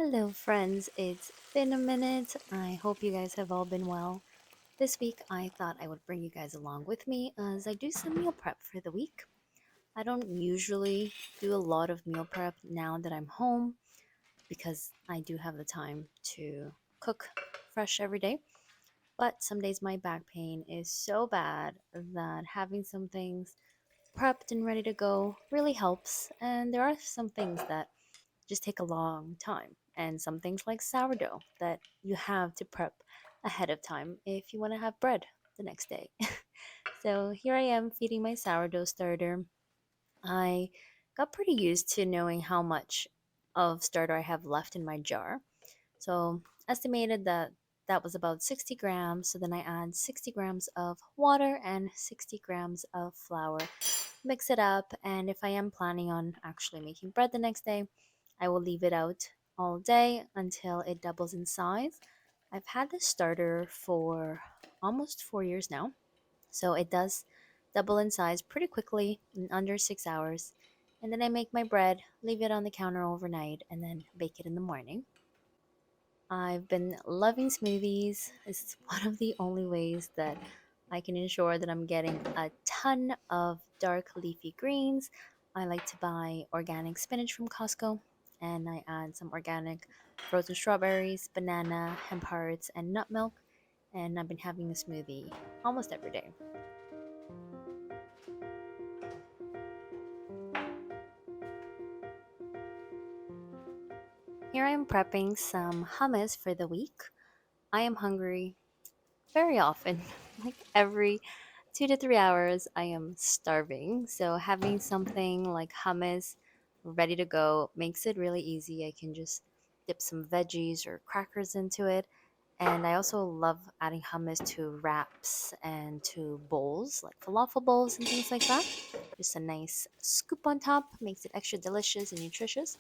Hello, friends. It's been a minute. I hope you guys have all been well. This week, I thought I would bring you guys along with me as I do some meal prep for the week. I don't usually do a lot of meal prep now that I'm home because I do have the time to cook fresh every day. But some days my back pain is so bad that having some things prepped and ready to go really helps. And there are some things that just take a long time. And some things like sourdough that you have to prep ahead of time if you want to have bread the next day. So here I am feeding my sourdough starter. I got pretty used to knowing how much of starter I have left in my jar. So estimated that that was about 60 grams. So then I add 60 grams of water and 60 grams of flour, mix it up, and if I am planning on actually making bread the next day, I will leave it out all day until it doubles in size. I've had this starter for almost 4 years now, so it does double in size pretty quickly in under 6 hours. And then I make my bread, leave it on the counter overnight, and then bake it in the morning. I've been loving smoothies. It's one of the only ways that I can ensure that I'm getting a ton of dark leafy greens. I like to buy organic spinach from Costco and I add some organic frozen strawberries, banana, hemp hearts, and nut milk. And I've been having a smoothie almost every day. Here I am prepping some hummus for the week. I am hungry very often, like every 2 to 3 hours, I am starving. So having something like hummus ready to go makes it really easy. I can just dip some veggies or crackers into it. And I also love adding hummus to wraps and to bowls, like falafel bowls and things like that. Just a nice scoop on top makes it extra delicious and nutritious.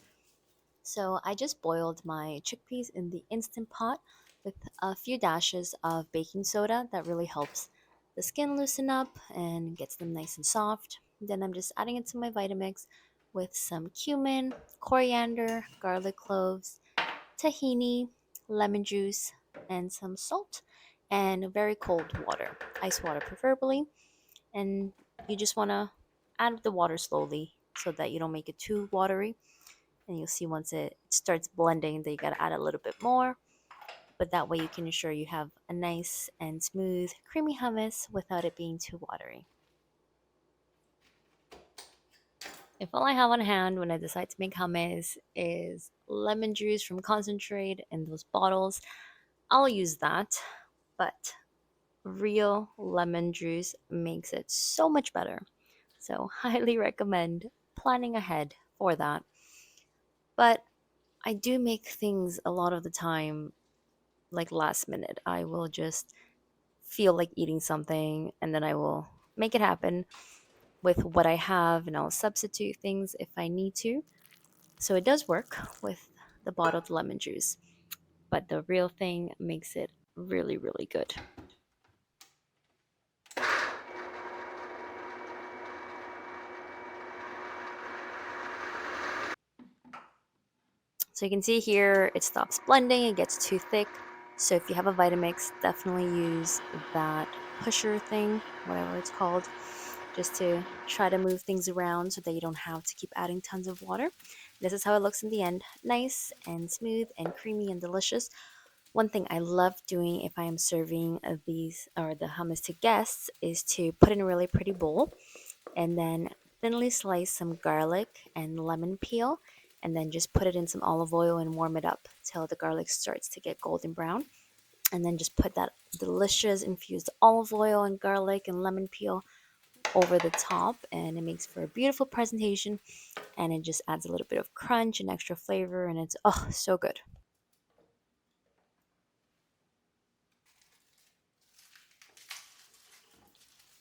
So I just boiled my chickpeas in the instant pot with a few dashes of baking soda. That really helps the skin loosen up and gets them nice and soft. Then I'm just adding it to my Vitamix with some cumin, coriander, garlic cloves, tahini, lemon juice, and some salt and very cold water, ice water preferably. And you just want to add the water slowly so that you don't make it too watery, and you'll see once it starts blending that you got to add a little bit more, but that way you can ensure you have a nice and smooth creamy hummus without it being too watery. If all I have on hand when I decide to make hummus is lemon juice from concentrate in those bottles, I'll use that. But real lemon juice makes it so much better, so highly recommend planning ahead for that. But I do make things a lot of the time like last minute. I will just feel like eating something and then I will make it happen with what I have and I'll substitute things if I need to. So it does work with the bottled lemon juice, but the real thing makes it really, really good. So you can see here it stops blending, it gets too thick. So if you have a Vitamix, definitely use that pusher thing, whatever it's called, just to try to move things around so that you don't have to keep adding tons of water. This is how it looks in the end. Nice and smooth and creamy and delicious. One thing I love doing if I am serving these or the hummus to guests is to put in a really pretty bowl and then thinly slice some garlic and lemon peel and then just put it in some olive oil and warm it up till the garlic starts to get golden brown, and then just put that delicious infused olive oil and garlic and lemon peel over the top, and it makes for a beautiful presentation, and it just adds a little bit of crunch and extra flavor, and it's oh so good.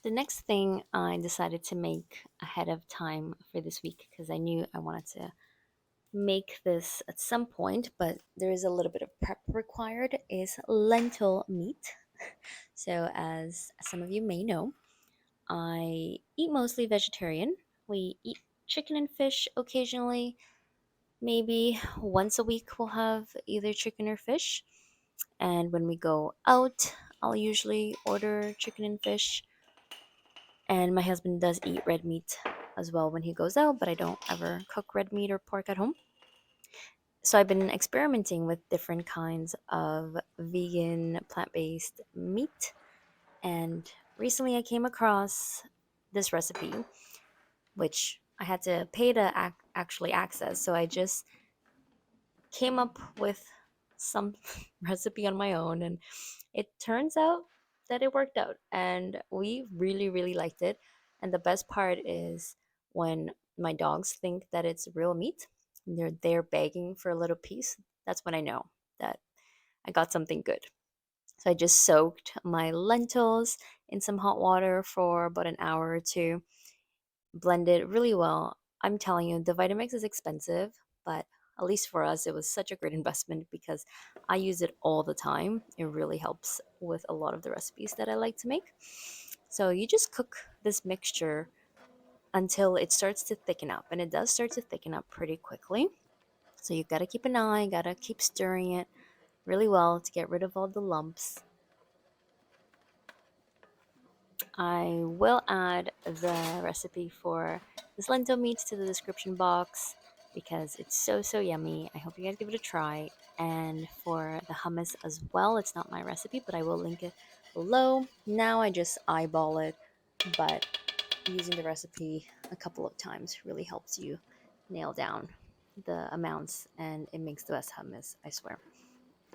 The next thing I decided to make ahead of time for this week because I knew I wanted to make this at some point, but there is a little bit of prep required, is lentil meat. So, as some of you may know, I eat mostly vegetarian. We eat chicken and fish occasionally, Maybe once a week we'll have either chicken or fish. And when we go out, I'll usually order chicken and fish. And my husband does eat red meat as well when he goes out, but I don't ever cook red meat or pork at home. So I've been experimenting with different kinds of vegan plant-based meat, and recently I came across this recipe which I had to pay to actually access. So I just came up with some recipe on my own, and it turns out that it worked out, and we really, really liked it. And the best part is when my dogs think that it's real meat, and they're there begging for a little piece. That's when I know that I got something good. So I just soaked my lentils in some hot water for about an hour or two, blend it really well. I'm telling you, the Vitamix is expensive, but at least for us, it was such a great investment because I use it all the time. It really helps with a lot of the recipes that I like to make. So you just cook this mixture until it starts to thicken up, and it does start to thicken up pretty quickly. So you gotta keep an eye, gotta keep stirring it really well to get rid of all the lumps. I will add the recipe for this lentil meat to the description box because it's so, so yummy. I hope you guys give it a try. And for the hummus as well, it's not my recipe, but I will link it below. Now I just eyeball it, but using the recipe a couple of times really helps you nail down the amounts, and it makes the best hummus, I swear.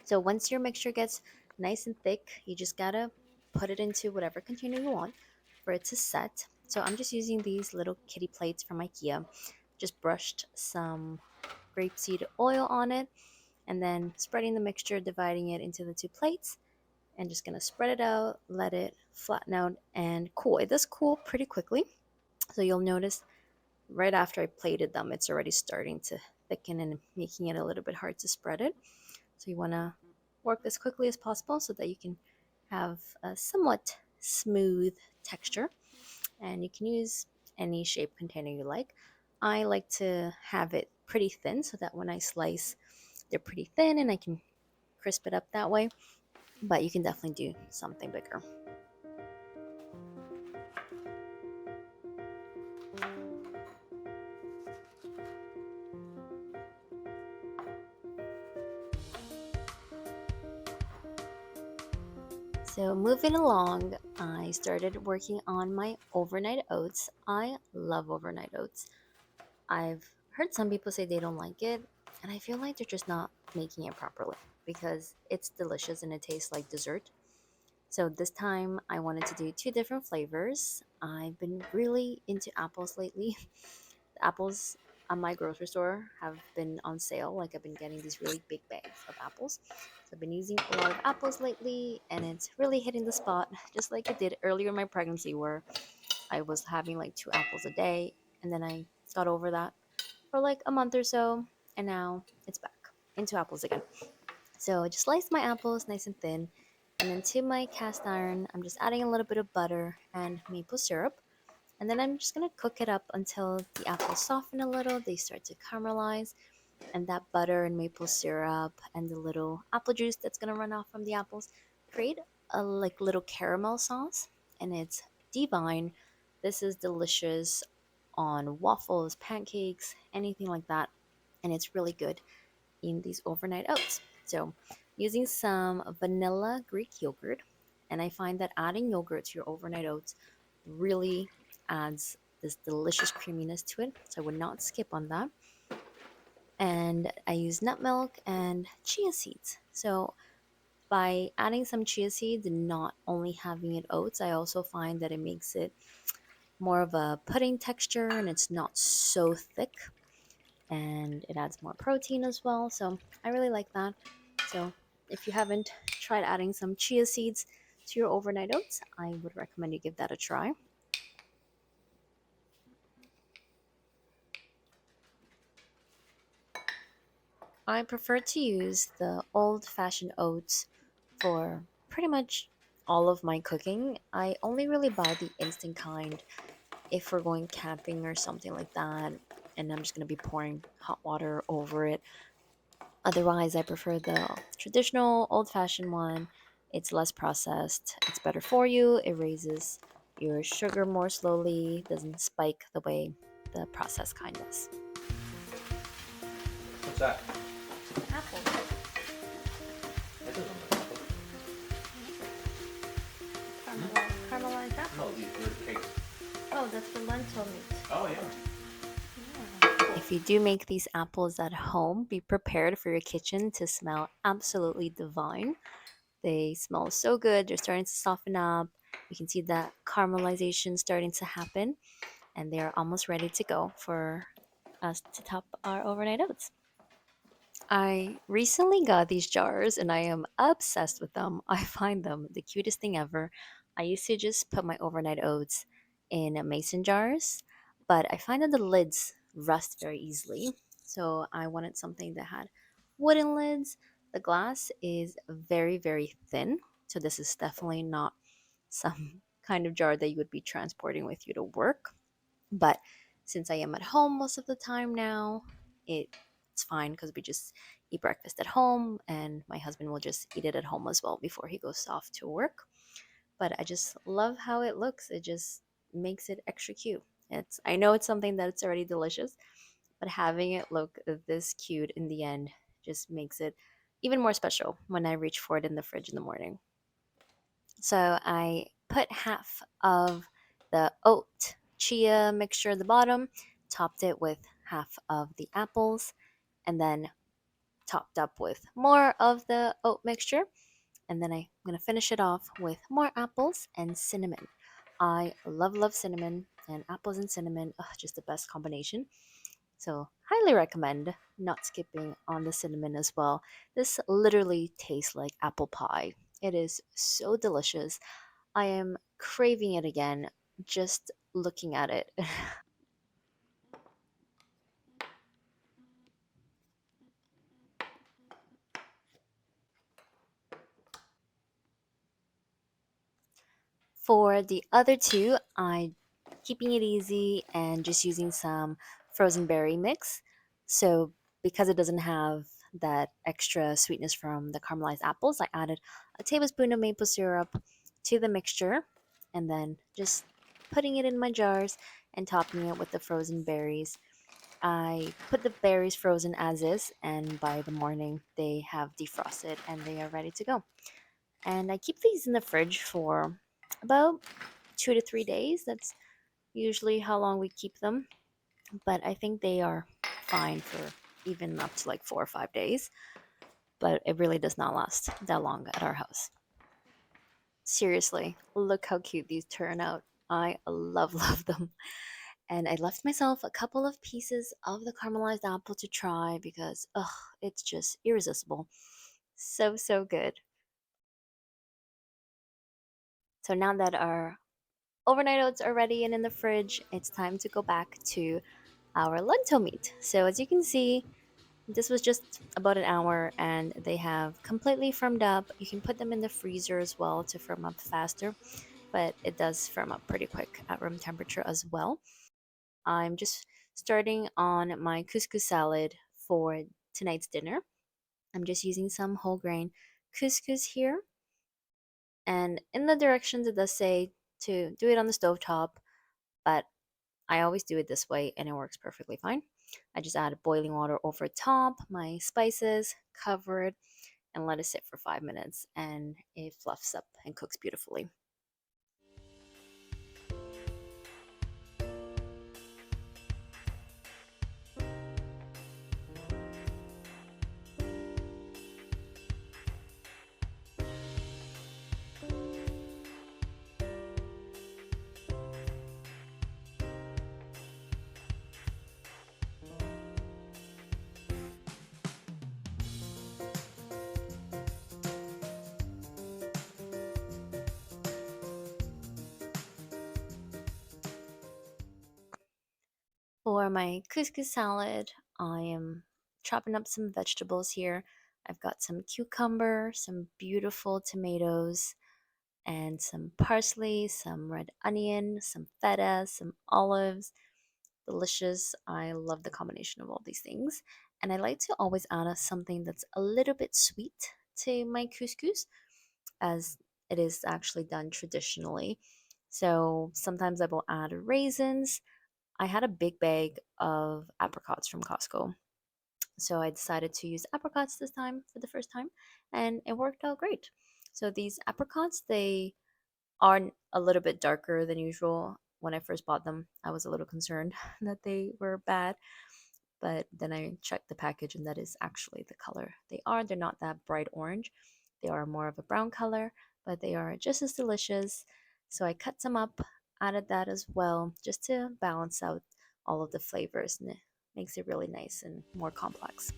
So once your mixture gets nice and thick, you just gotta put it into whatever container you want for it to set. So I'm just using these little kitty plates from IKEA. Just brushed some grapeseed oil on it, and then spreading the mixture, dividing it into the two plates, and just gonna spread it out, let it flatten out and cool. It does cool pretty quickly. So you'll notice right after I plated them, it's already starting to thicken and making it a little bit hard to spread it. So you want to work as quickly as possible so that you can have a somewhat smooth texture. And you can use any shape container you like. I like to have it pretty thin so that when I slice, they're pretty thin and I can crisp it up that way. But you can definitely do something bigger. So, moving along, I started working on my overnight oats. I love overnight oats. I've heard some people say they don't like it, and I feel like they're just not making it properly because it's delicious and it tastes like dessert. So this time I wanted to do two different flavors. I've been really into apples lately. The apples at my grocery store have been on sale. Like I've been getting these really big bags of apples. So I've been using a lot of apples lately, and it's really hitting the spot, just like it did earlier in my pregnancy where I was having like 2 apples a day, and then I got over that for like a month or so, and now it's back into apples again. So I just sliced my apples nice and thin, and then to my cast iron, I'm just adding a little bit of butter and maple syrup. And then I'm just gonna cook it up until the apples soften a little, they start to caramelize, and that butter and maple syrup and the little apple juice that's gonna run off from the apples create a like little caramel sauce, and it's divine. This is delicious on waffles, pancakes, anything like that, and it's really good in these overnight oats. So, using some vanilla Greek yogurt, and I find that adding yogurt to your overnight oats really adds this delicious creaminess to it. So, I would not skip on that. And I use nut milk and chia seeds. So, by adding some chia seeds and not only having it oats, I also find that it makes it more of a pudding texture and it's not so thick, and it adds more protein as well. So I really like that. So if you haven't tried adding some chia seeds to your overnight oats, I would recommend you give that a try. I prefer to use the old fashioned oats for pretty much all of my cooking. I only really buy the instant kind if we're going camping or something like that. and I'm just going to be pouring hot water over it. Otherwise, I prefer the traditional old fashioned one. It's less processed, it's better for you, it raises your sugar more slowly, doesn't spike the way the processed kind does. What's that? Apple. That doesn't look like apple. Caramelized No, apples. these are cakes. Oh, that's the lentil meat. Oh, yeah. If you do make these apples at home, be prepared for your kitchen to smell absolutely divine. They smell so good. They're starting to soften up. You can see that caramelization starting to happen, and they are almost ready to go for us to top our overnight oats. I recently got these jars and I am obsessed with them. I find them the cutest thing ever. I used to just put my overnight oats in mason jars, but I find that the lids rust very easily. So I wanted something that had wooden lids. The glass is very, very thin. So this is definitely not some kind of jar that you would be transporting with you to work. But since I am at home most of the time now, it's fine because we just eat breakfast at home and my husband will just eat it at home as well before he goes off to work. But I just love how it looks. It just makes it extra cute. It's I know it's something that it's already delicious, but having it look this cute in the end just makes it even more special when I reach for it in the fridge in the morning. So I put half of the oat chia mixture at the bottom, topped it with half of the apples, and then topped up with more of the oat mixture. And then I'm going to finish it off with more apples and cinnamon. I love cinnamon, and apples and cinnamon, ugh, just the best combination. So, highly recommend not skipping on the cinnamon as well. This literally tastes like apple pie. It is so delicious. I am craving it again just looking at it. For the other two, I keeping it easy and just using some frozen berry mix. So because it doesn't have that extra sweetness from the caramelized apples, I added a tablespoon of maple syrup to the mixture and then just putting it in my jars and topping it with the frozen berries. I put the berries frozen as is, and by the morning they have defrosted and they are ready to go. And I keep these in the fridge for about 2 to 3 days. That's usually how long we keep them. But I think they are fine for even up to like 4 or 5 days. But it really does not last that long at our house. Seriously, look how cute these turn out. I love them. And I left myself a couple of pieces of the caramelized apple to try because, ugh, it's just irresistible. So good. So now that our overnight oats are ready and in the fridge, it's time to go back to our lentil meat. So as you can see, this was just about an hour and they have completely firmed up. You can put them in the freezer as well to firm up faster, but it does firm up pretty quick at room temperature as well. I'm just starting on my couscous salad for tonight's dinner. I'm just using some whole grain couscous here. And in the directions, it does say to do it on the stove top, but I always do it this way and it works perfectly fine. I just add boiling water over top, my spices, cover it, and let it sit for 5 minutes, and it fluffs up and cooks beautifully. For my couscous salad, I am chopping up some vegetables here. I've got some cucumber, some beautiful tomatoes, and some parsley, some red onion, some feta, some olives, delicious. I love the combination of all these things. And I like to always add something that's a little bit sweet to my couscous, as it is actually done traditionally. So sometimes I will add raisins. I had a big bag of apricots from Costco. So I decided to use apricots this time for the first time, and it worked out great. So these apricots, they are a little bit darker than usual. When I first bought them, I was a little concerned that they were bad, but then I checked the package and that is actually the color they are. They're not that bright orange, they are more of a brown color, but they are just as delicious. So I cut some up, added that as well, just to balance out all of the flavors, and it makes it really nice and more complex.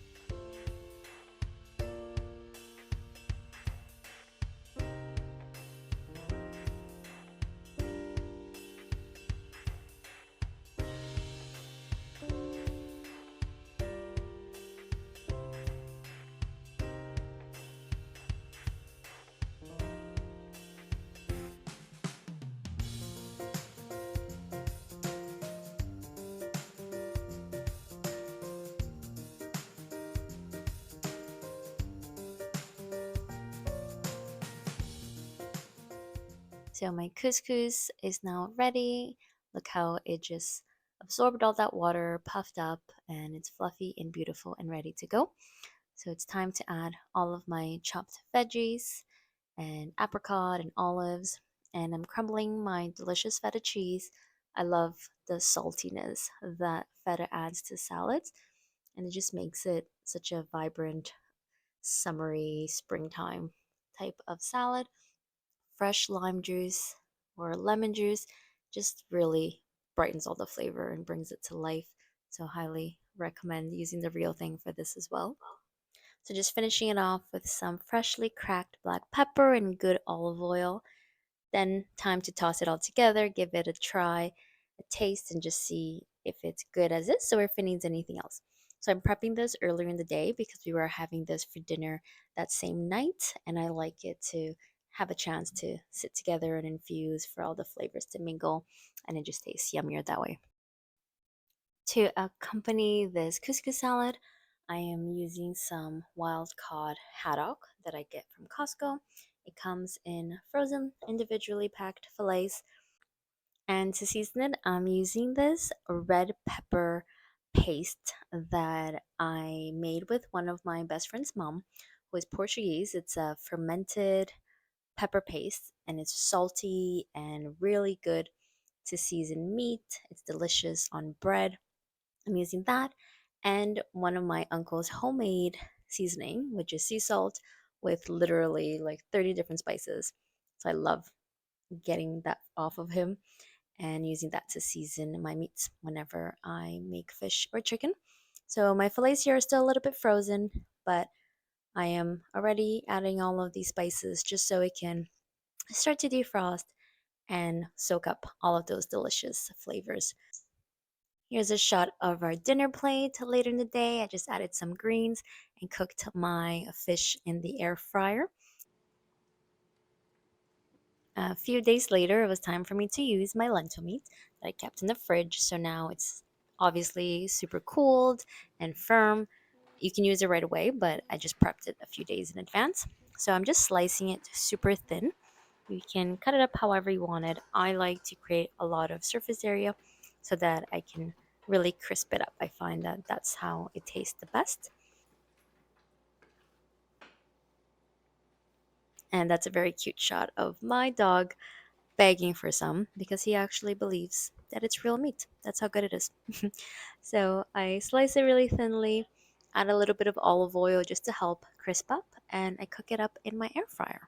So my couscous is now ready. Look how it just absorbed all that water, puffed up, and it's fluffy and beautiful and ready to go. So it's time to add all of my chopped veggies and apricot and olives. And I'm crumbling my delicious feta cheese. I love the saltiness that feta adds to salads, and it just makes it such a vibrant, summery, springtime type of salad. Fresh lime juice or lemon juice just really brightens all the flavor and brings it to life. So, highly recommend using the real thing for this as well. So, just finishing it off with some freshly cracked black pepper and good olive oil. Then, time to toss it all together, give it a try, a taste, and just see if it's good as is or if it needs anything else. So, I'm prepping this earlier in the day because we were having this for dinner that same night, and I like it to have a chance to sit together and infuse for all the flavors to mingle, and it just tastes yummier that way. To accompany this couscous salad, I am using some wild caught haddock that I get from Costco. It comes in frozen, individually packed fillets. And to season it, I'm using this red pepper paste that I made with one of my best friend's mom, who is Portuguese. It's a fermented pepper paste and it's salty and really good to season meat. It's delicious on bread. I'm using that and one of my uncle's homemade seasoning, which is sea salt with literally like 30 different spices. So I love getting that off of him and using that to season my meats whenever I make fish or chicken. So my fillets here are still a little bit frozen, but I am already adding all of these spices just so it can start to defrost and soak up all of those delicious flavors. Here's a shot of our dinner plate later in the day. I just added some greens and cooked my fish in the air fryer. A few days later, it was time for me to use my lentil meat that I kept in the fridge. So now it's obviously super cooled and firm. You can use it right away, but I just prepped it a few days in advance. So I'm just slicing it super thin. You can cut it up however you want it. I like to create a lot of surface area so that I can really crisp it up. I find that that's how it tastes the best. And that's a very cute shot of my dog begging for some because he actually believes that it's real meat. That's how good it is. So I slice it really thinly, add a little bit of olive oil just to help crisp up, and I cook it up in my air fryer.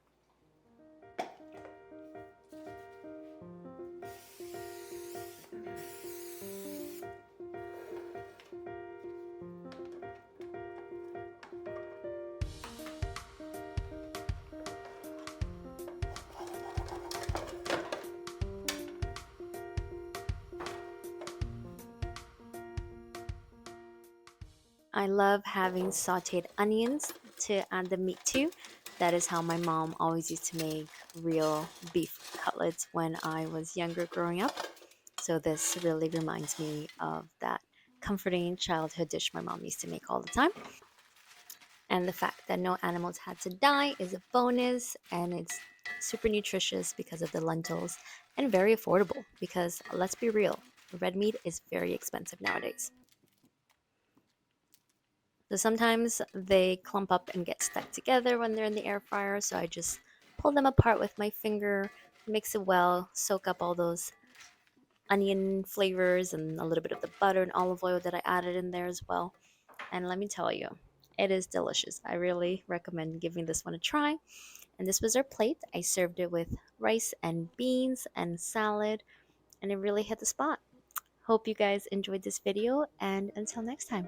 I love having sauteed onions to add the meat to. That is how my mom always used to make real beef cutlets when I was younger growing up. So this really reminds me of that comforting childhood dish my mom used to make all the time. And the fact that no animals had to die is a bonus, and it's super nutritious because of the lentils and very affordable because let's be real, red meat is very expensive nowadays. So sometimes they clump up and get stuck together when they're in the air fryer, so I just pull them apart with my finger, mix it well, soak up all those onion flavors and a little bit of the butter and olive oil that I added in there as well. And let me tell you, it is delicious. I really recommend giving this one a try. And this was our plate. I served it with rice and beans and salad, and it really hit the spot. Hope you guys enjoyed this video, and until next time.